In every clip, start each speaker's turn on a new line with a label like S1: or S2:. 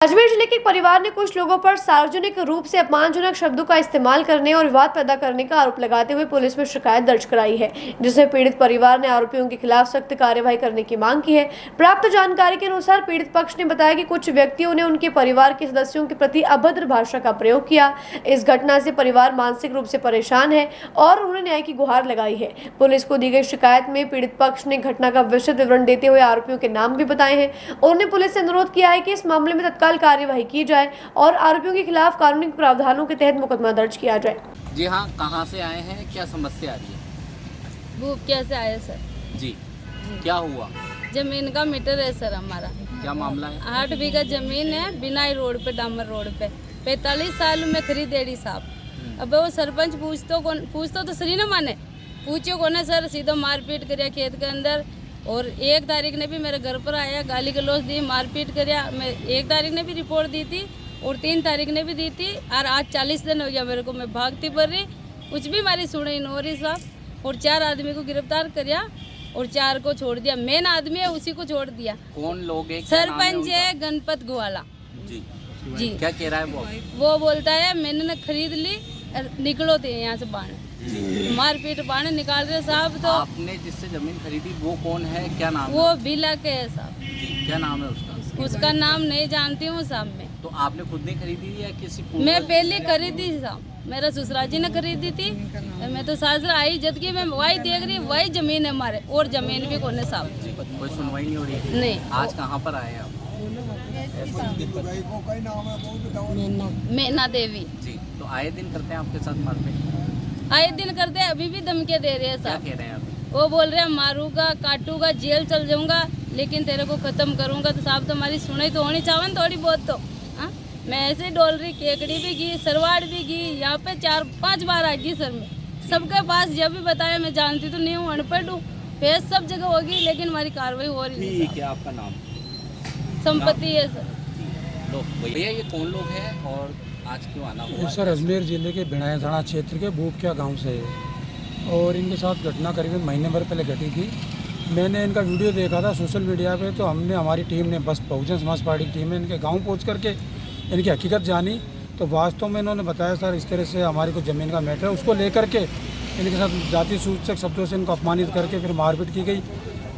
S1: अजमेर जिले के एक परिवार ने कुछ लोगों पर सार्वजनिक रूप से अपमानजनक शब्दों का इस्तेमाल करने और विवाद पैदा करने का आरोप लगाते हुए पुलिस में शिकायत दर्ज कराई है, जिसमें पीड़ित परिवार ने आरोपियों के खिलाफ सख्त कार्यवाही करने की मांग की है। प्राप्त जानकारी के अनुसार पीड़ित पक्ष ने बताया कि कुछ व्यक्तियों ने उनके परिवार के सदस्यों के प्रति अभद्र भाषा का प्रयोग किया। इस घटना से परिवार मानसिक रूप से परेशान है और उन्होंने न्याय की गुहार लगाई है। पुलिस को दी गई शिकायत में पीड़ित पक्ष ने घटना का विस्तृत विवरण देते हुए आरोपियों के नाम भी बताए हैं। उन्होंने पुलिस से अनुरोध किया है कि इस मामले में तत्काल कार्यवाही की जाए और आरोपियों के खिलाफ कानूनी प्रावधानों के तहत मुकदमा दर्ज किया जाए।
S2: जी हाँ, कहाँ से आए हैं, क्या समस्या आ रही है?
S3: वो कैसे आए सर?
S2: जी, क्या हुआ?
S3: जमीन का मीटर है सर हमारा।
S2: क्या मामला है?
S3: 8 बीघा जमीन है बिनाई रोड पे, डामर रोड पे। 45 साल में खरीदेड़ी साहब। अब वो सरपंच पूछतो तो सही ना माने, पूछो कौन सर, सीधा मारपीट करिया खेत के अंदर। और 1 तारीख ने भी मेरे घर पर आया, गाली गलौज दी, मारपीट करिया। मैं 1 तारीख ने भी रिपोर्ट दी थी और 3 तारीख ने भी दी थी। और आज 40 दिन हो गया मेरे को, मैं भागती पड़ रही, कुछ भी हमारी सुनी हो रही साहब। और 4 आदमी को गिरफ्तार करिया और 4 को छोड़ दिया। मेन आदमी है उसी को छोड़ दिया।
S2: कौन लोग हैं?
S3: सरपंच है गणपत गुवाला जी।
S2: क्या कह रहा है
S3: वो बोलता है मैंने खरीद ली, निकलो थे यहाँ से बाहर। मारपीट बाने निकाल रहे साहब। तो
S2: आपने जिससे जमीन खरीदी वो कौन है, क्या नाम
S3: वो
S2: है?
S3: बिला के है साहब।
S2: क्या नाम है उसका?
S3: उसका नाम नहीं जानती हूँ साहब मैं।
S2: तो आपने खुद नहीं खरीदी या किसी
S3: मैं पहले खरीदी थी साहब, मेरा ससुराल जी ने खरीदी थी। मैं तो सासरा आई, जबकि मैं वही देख रही, वही जमीन है हमारे, और जमीन भी कौन है साहब।
S2: कोई सुनवाई नहीं हो रही है?
S3: नहीं।
S2: आज कहाँ पर आए हैं आप?
S3: मैना देवी
S2: जी, तो आए दिन करते हैं आपके साथ मारपीट?
S3: आए दिन करते हैं, अभी भी धमके दे रहे हैं
S2: क्या
S3: साहब।
S2: कह रहे हैं अभी?
S3: वो बोल रहे हैं मारूंगा, काटूंगा, जेल चल जाऊंगा, लेकिन तेरे को खत्म करूंगा। तो साहब तुम्हारी सुनाई तो होनी चाहिए थोड़ी बहुत तो। हाँ, मैं ऐसे ही डोल रही, केकड़ी भी गई, सरवाड़ भी गई, यहाँ पे 4-5 बार आ गई सर। मैं सबके पास जब भी बताया, मैं जानती तो नहीं हूँ, अनपढ़ हूँ, फेस सब जगह होगी, लेकिन हमारी कार्रवाई हो रही नहीं।
S2: ठीक है, आपका नाम?
S3: संपत्ति है सर।
S2: तो भैया ये कौन लोग हैं और आज क्यों आना हुआ?
S4: सर अजमेर ज़िले के बिनाया थाना क्षेत्र के बूबकिया गांव से है और इनके साथ घटना करीबन महीने भर पहले घटी थी। मैंने इनका वीडियो देखा था सोशल मीडिया पे, तो हमने, हमारी टीम ने, बस बहुजन समाज पार्टी की टीम ने इनके गांव पहुंच करके इनकी हकीकत जानी। तो वास्तव में इन्होंने बताया सर इस तरह से हमारी कुछ ज़मीन का मैटर है, उसको लेकर के इनके साथ जाति सूचक शब्दों से इनको अपमानित करके फिर मारपीट की गई।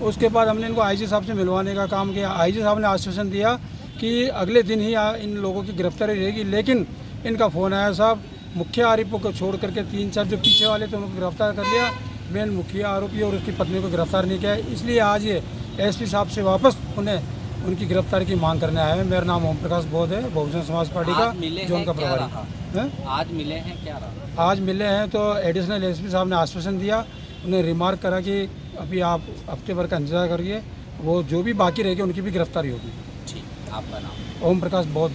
S4: उसके बाद हमने इनको आईजी साहब से मिलवाने का काम किया। आईजी साहब ने आश्वासन दिया कि अगले दिन ही इन लोगों की गिरफ्तारी रहेगी, लेकिन इनका फ़ोन आया साहब, मुख्य आरोपियों को छोड़ करके 3-4 जो पीछे वाले थे उनको गिरफ्तार कर लिया, मेन मुख्य आरोपी और उसकी पत्नी को गिरफ्तार नहीं किया। इसलिए आज ये एसपी साहब से वापस उन्हें उनकी गिरफ्तारी की मांग करने आए हैं। मेरा नाम ओम प्रकाश बोध है, बहुजन समाज पार्टी का, जो उनका प्रभारी है।
S2: आज मिले हैं, क्या रहा?
S4: आज मिले हैं तो एडिशनल एसपी साहब ने आश्वासन दिया, उन्हें रिमार्क करा कि अभी आप हफ्ते भर का इंतजार करिए, वो जो भी बाकी रहेगी उनकी भी गिरफ्तारी होगी।
S2: ठीक, आपका नाम?
S4: ओम प्रकाश बोध।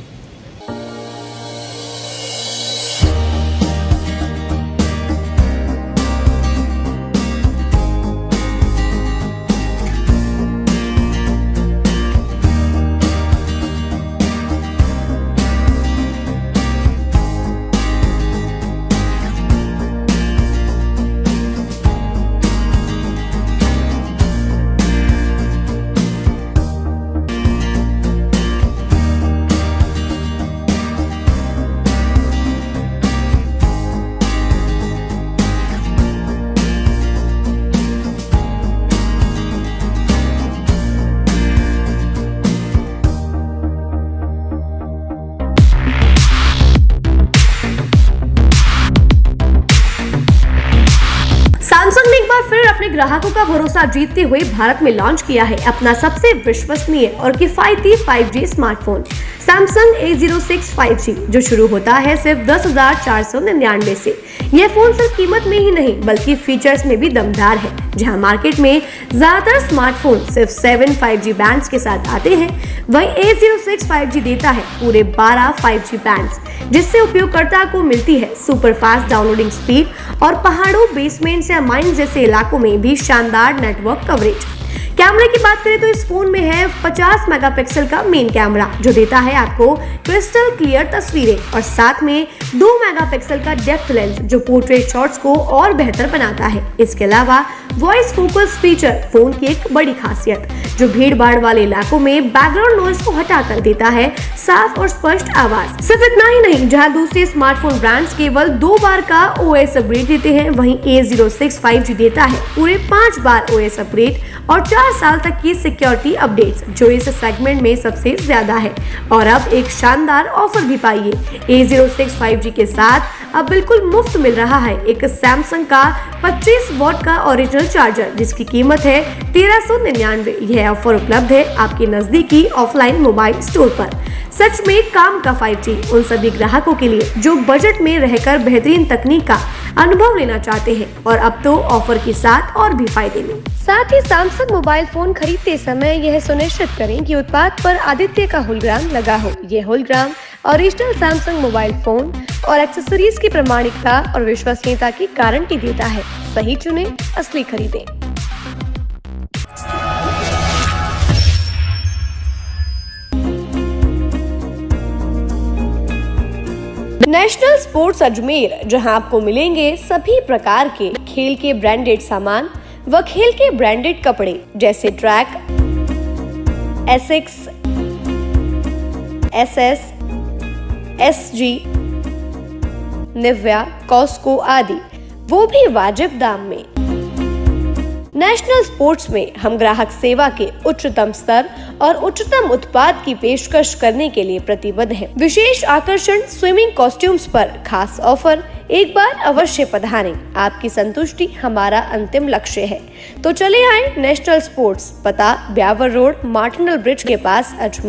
S1: सैमसंग ने एक बार फिर अपने ग्राहकों का भरोसा जीतते हुए भारत में लॉन्च किया है अपना सबसे विश्वसनीय और किफायती 5G smartphone Samsung A06 5G, जो शुरू होता है सिर्फ 10,499 से। यह फोन सिर्फ कीमत में ही नहीं बल्कि फीचर्स में भी दमदार है। जहां मार्केट में ज्यादातर स्मार्टफोन सिर्फ 7 5G बैंड्स के साथ आते हैं, वहीं A06 5G देता है पूरे 12 5G बैंड्स, जिससे उपयोगकर्ता को मिलती है सुपर फास्ट डाउनलोडिंग स्पीड और पहाड़ों, बेसमेंट्स या माइंस जैसे इलाकों में भी शानदार नेटवर्क कवरेज। कैमरे की बात करें तो इस फोन में है 50 मेगापिक्सल का मेन कैमरा जो देता है आपको क्रिस्टल क्लियर तस्वीरें और साथ में 2 मेगापिक्सल का डेप्थ लेंस जो पोर्ट्रेट शॉट्स को और बेहतर बनाता है। इसके अलावा वॉइस फोकस फीचर फोन की एक बड़ी खासियत जो भीड़ भाड़ वाले इलाकों में बैकग्राउंड नॉइज को हटाकर देता है साफ और स्पष्ट आवाज। सिर्फ इतना ही नहीं, जहां दूसरे स्मार्टफोन ब्रांड्स केवल 2 बार का OS अपग्रेड देते हैं, वहीं A06 5G देता है पूरे 5 बार OS अपग्रेड और 4 साल तक की सिक्योरिटी अपडेट्स जो इस सेगमेंट में सबसे ज्यादा है। और अब एक शानदार ऑफर भी पाइए, A06 5G के साथ अब बिल्कुल मुफ्त मिल रहा है एक सैमसंग का 25 वॉट का ओरिजिनल चार्जर जिसकी कीमत है 1399। यह ऑफर उपलब्ध है आपके नजदीकी ऑफलाइन मोबाइल स्टोर पर। सच में काम का 5G उन सभी ग्राहकों के लिए जो बजट में रहकर बेहतरीन तकनीक का अनुभव लेना चाहते हैं और अब तो ऑफर के साथ और भी फायदे में। साथ ही सैमसंग मोबाइल फोन खरीदते समय यह सुनिश्चित करें कि उत्पाद पर आदित्य का होलोग्राम लगा हो। यह hologram original Samsung mobile phone और एक्सेसरीज की प्रामाणिकता और विश्वसनीयता की गारंटी देता है। सही चुने, असली खरीदें। नेशनल स्पोर्ट्स अजमेर, जहां आपको मिलेंगे सभी प्रकार के खेल के ब्रांडेड सामान व खेल के ब्रांडेड कपड़े जैसे track, Asics, SS, SG, Nivia, Cosco आदि, वो भी वाजिब दाम में। नेशनल स्पोर्ट्स में हम ग्राहक सेवा के उच्चतम स्तर और उच्चतम उत्पाद की पेशकश करने के लिए प्रतिबद्ध हैं। विशेष आकर्षण स्विमिंग कॉस्ट्यूम्स पर खास ऑफर, एक बार अवश्य पधारें। आपकी संतुष्टि हमारा अंतिम लक्ष्य है। तो चले आए नेशनल स्पोर्ट्स, पता ब्यावर रोड, मार्टिनल ब्रिज के पास, अजमेर।